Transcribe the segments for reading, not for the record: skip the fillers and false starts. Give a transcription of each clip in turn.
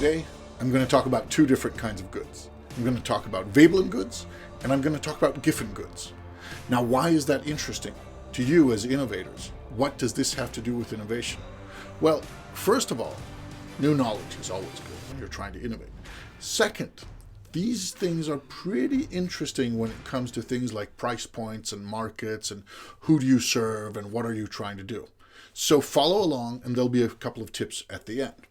Today, I'm going to talk about two different kinds of goods. I'm going to talk about Veblen Goods, and I'm going to talk about Giffen Goods. Now, why is that interesting to you as innovators? What does this have to do with innovation? Well, first of all, new knowledge is always good when you're trying to innovate. Second, these things are pretty interesting when it comes to things like price points and markets and who do you serve and what are you trying to do. So follow along and there'll be a couple of tips at the end.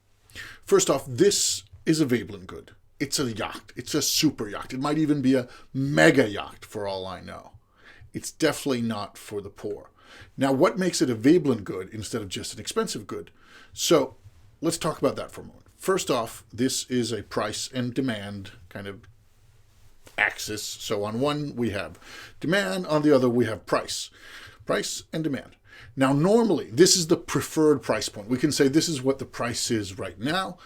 First off, this is a Veblen good. It's a yacht. It's a super yacht. It might even be a mega yacht for all I know. It's definitely not for the poor. Now, what makes it a Veblen good instead of just an expensive good? So let's talk about that for a moment. First off, this is a price and demand kind of axis. So on one we have demand, on the other we have price. Price and demand. Now, normally, this is the preferred price point. We can say this is what the price is right now.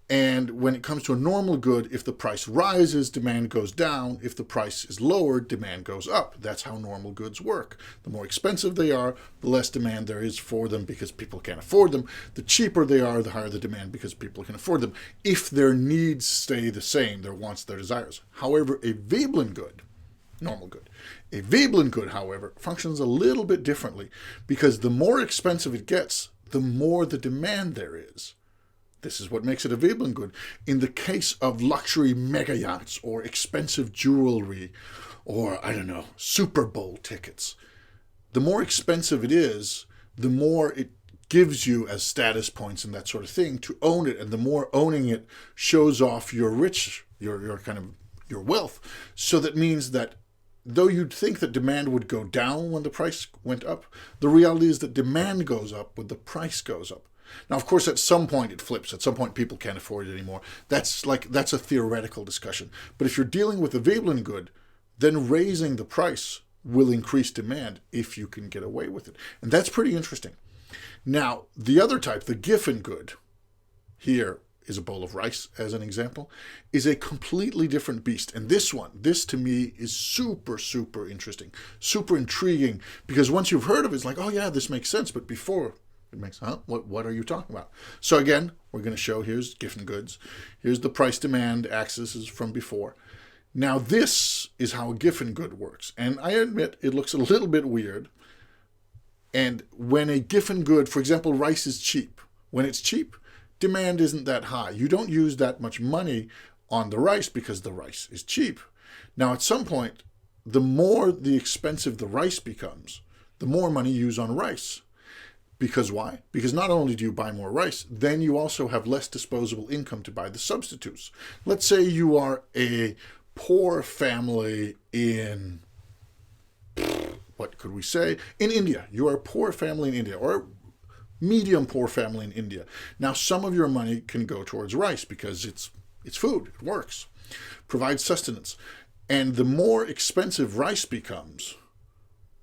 And when it comes to a normal good, if the price rises, demand goes down. If the price is lowered, demand goes up. That's how normal goods work. The more expensive they are, the less demand there is for them because people can't afford them. The cheaper they are, the higher the demand because people can afford them. If their needs stay the same, their wants, their desires. However, a Veblen good, normal good. A Veblen good, however, functions a little bit differently because the more expensive it gets, the more the demand there is. This is what makes it a Veblen good. In the case of luxury mega yachts or expensive jewelry or, I don't know, Super Bowl tickets, the more expensive it is, the more it gives you as status points and that sort of thing to own it. And the more owning it shows off your your wealth. So that means that though you'd think that demand would go down when the price went up, the reality is that demand goes up when the price goes up. Now, of course, at some point it flips. At some point, people can't afford it anymore. That's a theoretical discussion. But if you're dealing with a Veblen good, then raising the price will increase demand if you can get away with it. And that's pretty interesting. Now, the other type, the Giffen good, here is a bowl of rice, as an example, is a completely different beast. And this to me is super, super interesting, super intriguing, because once you've heard of it, it's like, oh yeah, this makes sense. But before, it makes, what are you talking about? So again, we're going to show, here's Giffen Goods. Here's the price demand axis from before. Now this is how a Giffen good works. And I admit it looks a little bit weird. And when a Giffen good, for example, rice is cheap. When it's cheap, demand isn't that high. You don't use that much money on the rice because the rice is cheap. Now at some point, the more the expensive the rice becomes, the more money you use on rice. Because why? Because not only do you buy more rice, then you also have less disposable income to buy the substitutes. Let's say you are a poor family in, what could we say? In India. You are a poor family in India, or a medium poor family in India. Now, some of your money can go towards rice because it's food. It works. Provides sustenance. And the more expensive rice becomes,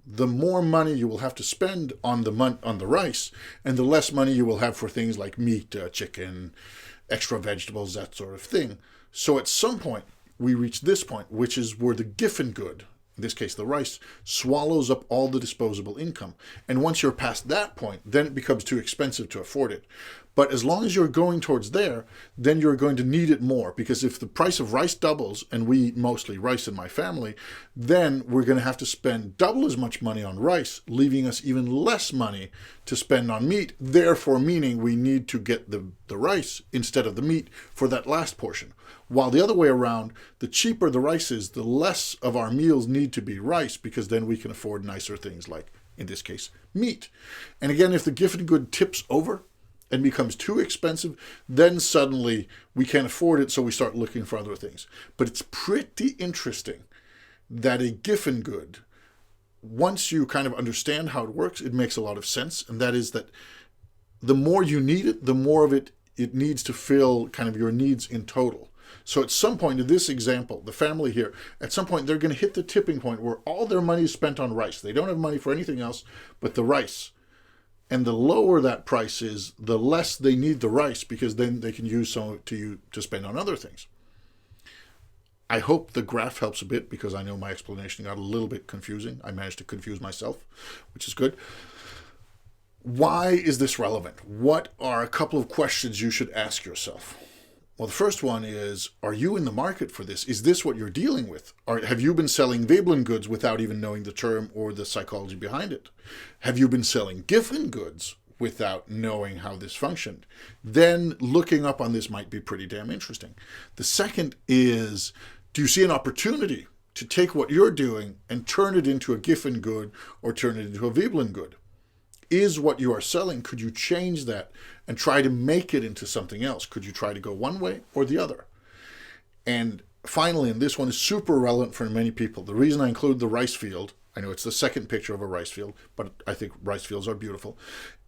the more money you will have to spend on the rice, and the less money you will have for things like meat, chicken, extra vegetables, that sort of thing. So at some point, we reach this point, which is where the Giffen good, in this case the rice, swallows up all the disposable income. And once you're past that point, then it becomes too expensive to afford it. But as long as you're going towards there, then you're going to need it more. Because if the price of rice doubles, and we eat mostly rice in my family, then we're going to have to spend double as much money on rice, leaving us even less money to spend on meat. Therefore, meaning we need to get the rice instead of the meat for that last portion. While the other way around, the cheaper the rice is, the less of our meals need to be rice, because then we can afford nicer things like, in this case, meat. And again, if the Giffen good tips over and becomes too expensive, then suddenly we can't afford it, so we start looking for other things. But it's pretty interesting that a Giffen good, once you kind of understand how it works, it makes a lot of sense. And that is that the more you need it, the more of it needs to fill kind of your needs in total. So at some point in this example, the family here, at some point they're going to hit the tipping point where all their money is spent on rice. They don't have money for anything else but the rice. And the lower that price is, the less they need the rice, because then they can use some to spend on other things. I hope the graph helps a bit, because I know my explanation got a little bit confusing. I managed to confuse myself, which is good. Why is this relevant? What are a couple of questions you should ask yourself? Well, the first one is, are you in the market for this? Is this what you're dealing with? Or have you been selling Veblen Goods without even knowing the term or the psychology behind it? Have you been selling Giffen Goods without knowing how this functioned? Then looking up on this might be pretty damn interesting. The second is, do you see an opportunity to take what you're doing and turn it into a Giffen good or turn it into a Veblen good? Is what you are selling, could you change that and try to make it into something else? Could you try to go one way or the other? And finally, and this one is super relevant for many people, the reason I include the rice field, I know it's the second picture of a rice field, but I think rice fields are beautiful,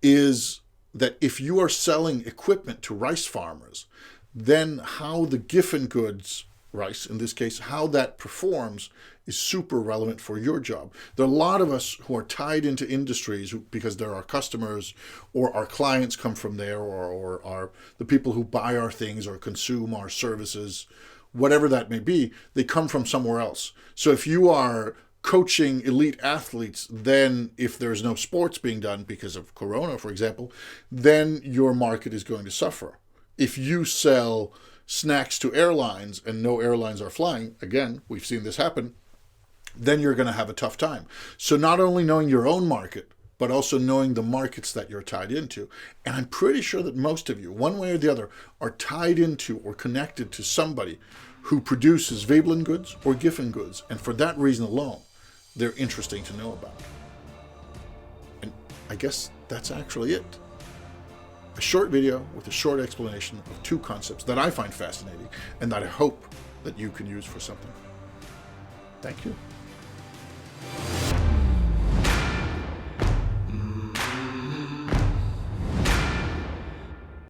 is that if you are selling equipment to rice farmers, then how the Giffen Goods rice, in this case, how that performs is super relevant for your job. There are a lot of us who are tied into industries because they're our customers or our clients come from there, or are the people who buy our things or consume our services, whatever that may be, they come from somewhere else. So if you are coaching elite athletes, then if there's no sports being done because of Corona, for example, then your market is going to suffer. If you sell snacks to airlines and no airlines are flying, again, we've seen this happen, then you're going to have a tough time. So not only knowing your own market, but also knowing the markets that you're tied into. And I'm pretty sure that most of you, one way or the other, are tied into or connected to somebody who produces Veblen Goods or Giffen Goods. And for that reason alone, they're interesting to know about. And I guess that's actually it. A short video with a short explanation of two concepts that I find fascinating and that I hope that you can use for something. Thank you.